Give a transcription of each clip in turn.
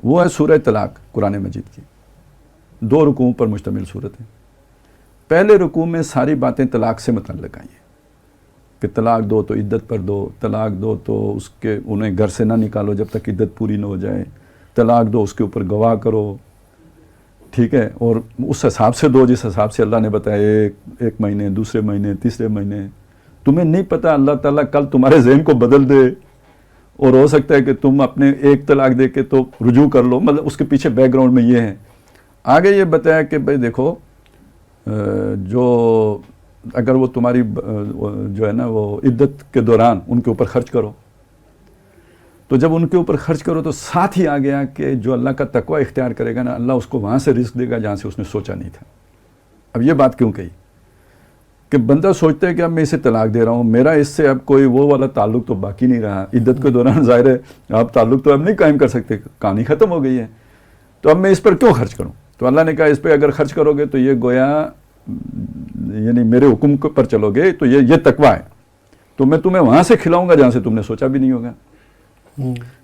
وہ ہے سورہ طلاق قرآن مجید کی، 2 رکوعوں پر مشتمل صورت ہے۔ پہلے رکوع میں ساری باتیں طلاق سے متعلق آئی ہیں کہ طلاق دو تو عدت پر دو، طلاق دو تو اس کے انہیں گھر سے نہ نکالو جب تک عدت پوری نہ ہو جائے، طلاق دو اس کے اوپر گواہ کرو، ٹھیک ہے، اور اس حساب سے دو جس حساب سے اللہ نے بتایا، ایک مہینے، دوسرے مہینے، تیسرے مہینے۔ تمہیں نہیں پتہ اللہ تعالیٰ کل تمہارے ذہن کو بدل دے، اور ہو سکتا ہے کہ تم اپنے ایک طلاق دے کے تو رجوع کر لو، مطلب اس کے پیچھے بیک گراؤنڈ میں یہ ہے۔ آگے یہ بتایا کہ بھئی دیکھو جو اگر وہ تمہاری جو ہے نا وہ عدت کے دوران ان کے اوپر خرچ کرو، تو جب ان کے اوپر خرچ کرو تو ساتھ ہی آ گیا کہ جو اللہ کا تقوی اختیار کرے گا نا، اللہ اس کو وہاں سے رزق دے گا جہاں سے اس نے سوچا نہیں تھا۔ اب یہ بات کیوں کہی کہ بندہ سوچتا ہے کہ اب میں اسے طلاق دے رہا ہوں، میرا اس سے اب کوئی وہ والا تعلق تو باقی نہیں رہا، عدت کے دوران ظاہر ہے آپ تعلق تو اب نہیں قائم کر سکتے، کہانی ختم ہو گئی ہے، تو اب میں اس پر کیوں خرچ کروں؟ تو اللہ نے کہا اس پہ اگر خرچ کرو گے تو یہ گویا یعنی میرے حکم پر چلو گے تو یہ تقوی ہے، تو میں تمہیں وہاں سے کھلاؤں گا جہاں سے تم نے سوچا بھی نہیں ہوگا۔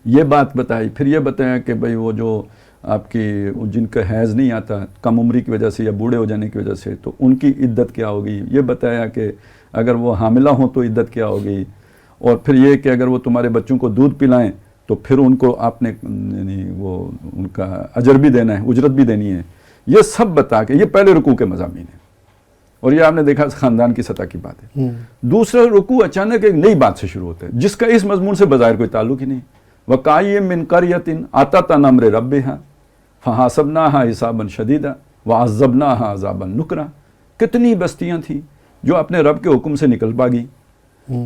یہ بات بتائی۔ پھر یہ بتایا کہ بھئی وہ جو آپ کی جن کا حیض نہیں آتا کم عمری کی وجہ سے یا بوڑھے ہو جانے کی وجہ سے، تو ان کی عدت کیا ہوگی۔ یہ بتایا کہ اگر وہ حاملہ ہوں تو عدت کیا ہوگی، اور پھر یہ کہ اگر وہ تمہارے بچوں کو دودھ پلائیں تو پھر ان کو آپ نے یعنی وہ ان کا اجر بھی دینا ہے، اجرت بھی دینی ہے۔ یہ سب بتا کے، یہ پہلے رکوع کے مضامین ہیں، اور یہ آپ نے دیکھا خاندان کی سطح کی بات ہے۔ دوسرا رکوع اچانک ایک نئی بات سے شروع ہوتا ہے جس کا اس مضمون سے بظاہر کوئی تعلق ہی نہیں۔ وَقَائِمٍ مِّن قَرْيَةٍ أَتَتْ عَنْ أَمْرِ رَبِّهَا فَحَاسَبْنَاهَا حِسَابًا شَدِيدًا وَعَذَّبْنَاهَا عَذَابًا نُكْرًا۔ کتنی بستیاں تھیں جو اپنے رب کے حکم سے نکل بھاگی،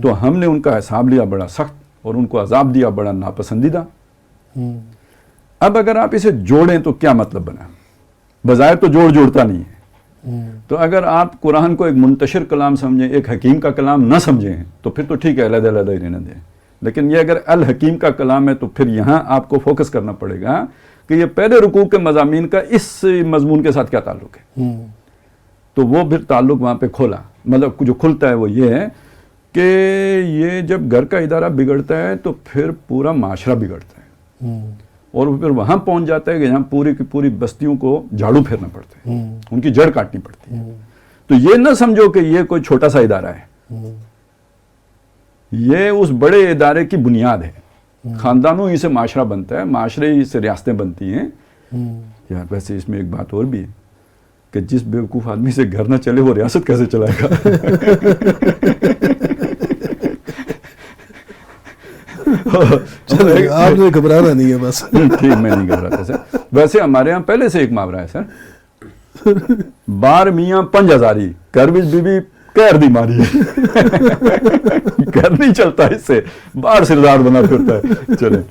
تو ہم نے ان کا حساب لیا بڑا سخت اور ان کو عذاب دیا بڑا ناپسندیدہ۔ اب اگر آپ اسے جوڑیں تو کیا مطلب بنا؟ بظاہر تو جوڑتا نہیں ہے۔ تو اگر آپ قرآن کو ایک منتشر کلام سمجھیں، ایک حکیم کا کلام نہ سمجھیں تو پھر تو ٹھیک ہے، علیحدہ علیحدہ ہی رہنے دیں، لیکن یہ اگر الحکیم کا کلام ہے تو پھر یہاں آپ کو فوکس کرنا پڑے گا کہ یہ پہلے رکوع کے مضامین کا اس مضمون کے ساتھ کیا تعلق ہے۔ تو وہ پھر تعلق وہاں پہ کھولا، مطلب جو کھلتا ہے وہ یہ ہے کہ یہ جب گھر کا ادارہ بگڑتا ہے تو پھر پورا معاشرہ بگڑتا ہے، اور پھر وہاں پہنچ جاتا ہے کہ یہاں پوری کی پوری بستیوں کو جھاڑو پھیرنا پڑتا ہے، ان کی جڑ کاٹنی پڑتی ہے۔ تو یہ نہ سمجھو کہ یہ کوئی چھوٹا سا ادارہ ہے، یہ اس بڑے ادارے کی بنیاد ہے۔ خاندانوں ہی سے معاشرہ بنتا ہے، معاشرے ہی سے ریاستیں بنتی ہیں۔ یار ویسے اس میں ایک بات اور بھی ہے کہ جس بیوقوف آدمی سے گھر نہ چلے وہ ریاست کیسے چلائے گا؟ آپ نے گھبرانا نہیں ہے بس۔ ٹھیک، میں نہیں گھبراتا سر۔ ویسے ہمارے ہاں پہلے سے ایک محاورہ ہے سر، بار میاں پنج ہزاری گھر بچ بی بی کہر دی ماری، گھر نہیں چلتا اس سے، باہر سردار بنا پھرتا ہے۔ چلیں